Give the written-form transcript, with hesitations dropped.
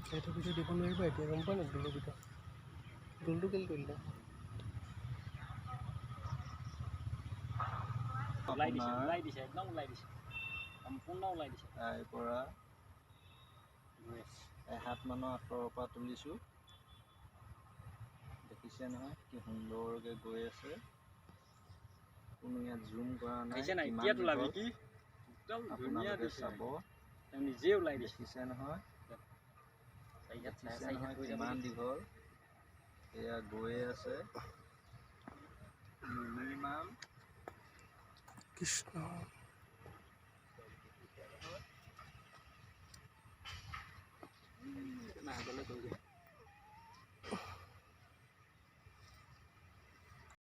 এইটো পিছত দিব নোৱাৰিব এতিয়া গম পোৱা নাই গোলটোৰ ভিতৰত গোলটো কেলে কৰিলে ওলাই দিছে একদম ওলাই দিছে সম্পূৰ্ণ ওলাই দিছে তাইৰ পৰা এহাত মানৰ আঁতৰৰ পৰা তুলিছোঁ দেখিছে নহয় কি সুন্দৰকৈ গৈ আছে কোনো ইয়াত জুম কৰা নাই এতিয়া তোলাবি কি একদম ধুনীয়া আপোনালোকে দিছে চাব নিজে ওলাই দিছে দেখিছে নহয় দেখিছে নহয় কৰি কিমান দীঘল এয়া গৈয়ে আছে মিনিমাম কৃষ্ণ নাগলে